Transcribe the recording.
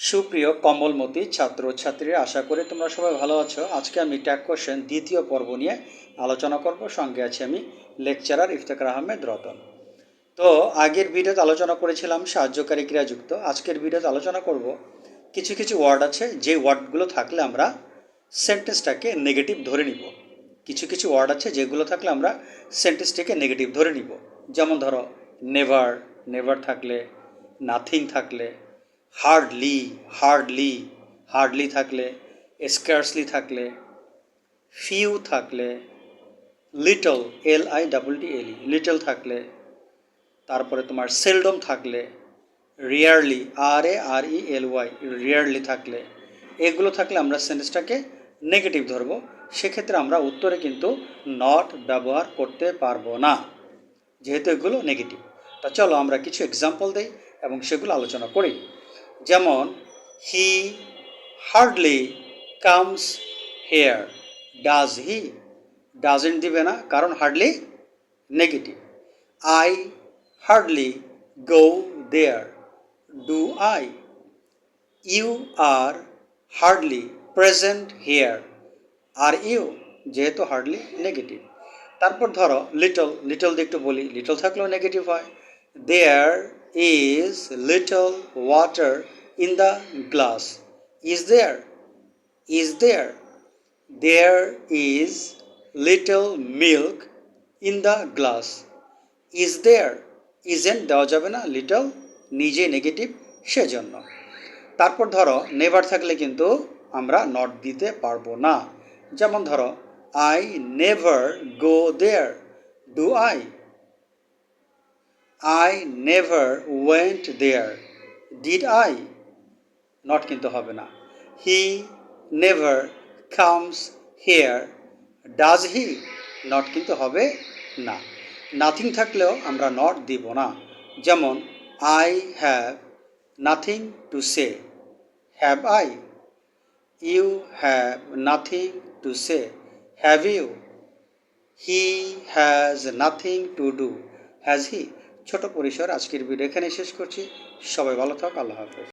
সুপ্রিয় কমলমতি ছাত্র ছাত্রীরা, আশা করি তোমরা সবাই ভালো আছো। আজকে আমি ট্যাগ কোশ্চেন দ্বিতীয় পর্ব নিয়ে আলোচনা করব। সঙ্গে আছি আমি লেকচারার ইফতেখার আহমেদ রতন। তো আগের ভিডিওতে আলোচনা করেছিলাম সাহায্যকারী ক্রিয়াযুক্ত। আজকের ভিডিওতে আলোচনা করব কিছু কিছু ওয়ার্ড আছে যে ওয়ার্ডগুলো থাকলে আমরা সেন্টেন্সটাকে নেগেটিভ ধরে নিব। কিছু কিছু ওয়ার্ড আছে যেগুলো থাকলে আমরা সেন্টেন্সটাকে নেগেটিভ ধরে নিব। যেমন ধরো নেভার, নেভার থাকলে, নাথিং থাকলে, হার্ডলি, হার্ডলি, হার্ডলি থাকলে, স্কার্সলি থাকলে, ফিউ থাকলে, লিটল, LITTLE, লিটল থাকলে, তারপরে তোমার সেলডম থাকলে, রিয়ারলি, RARELY, রিয়ারলি থাকলে, এগুলো থাকলে আমরা সেন্টেন্সটাকে নেগেটিভ ধরব। সেক্ষেত্রে আমরা উত্তরে কিন্তু নট ব্যবহার করতে পারবো না, যেহেতু এগুলো নেগেটিভ। তা চলো আমরা কিছু এক্সাম্পল দেই এবং সেগুলো আলোচনা করি। যেমন he hardly comes here, does he, doesn't দিবে না, কারণ hardly negative. I hardly go there, do I. You are hardly present here, are you, যেহেতু হার্ডলি নেগেটিভ। তারপর ধরো লিটল, লিটল দিয়ে একটু বলি, লিটল থাকলেও নেগেটিভ হয়। There is little water in the glass, is there, is there. There is little milk in the glass, is there. Isn't দেওয়া যাবে না, লিটল নিজে নেগেটিভ, সেজন্য। তারপর ধরো নেভার থাকলে কিন্তু আমরা নট দিতে পারবো না। যেমন ধরো I never go there, do I. I never went there, did I. Not কিন্তু হবে না। He never comes here, does he. Not কিন্তু হবে না। নাথিং থাকলেও আমরা নট দিব না। যেমন I have nothing to say, have I. You have nothing to say, have you. He has nothing to do, has he. ছোট পরিসর আজকের ভিডিও এখানে শেষ করছি। সবাই ভালো থাক, আল্লাহ হাফেজ।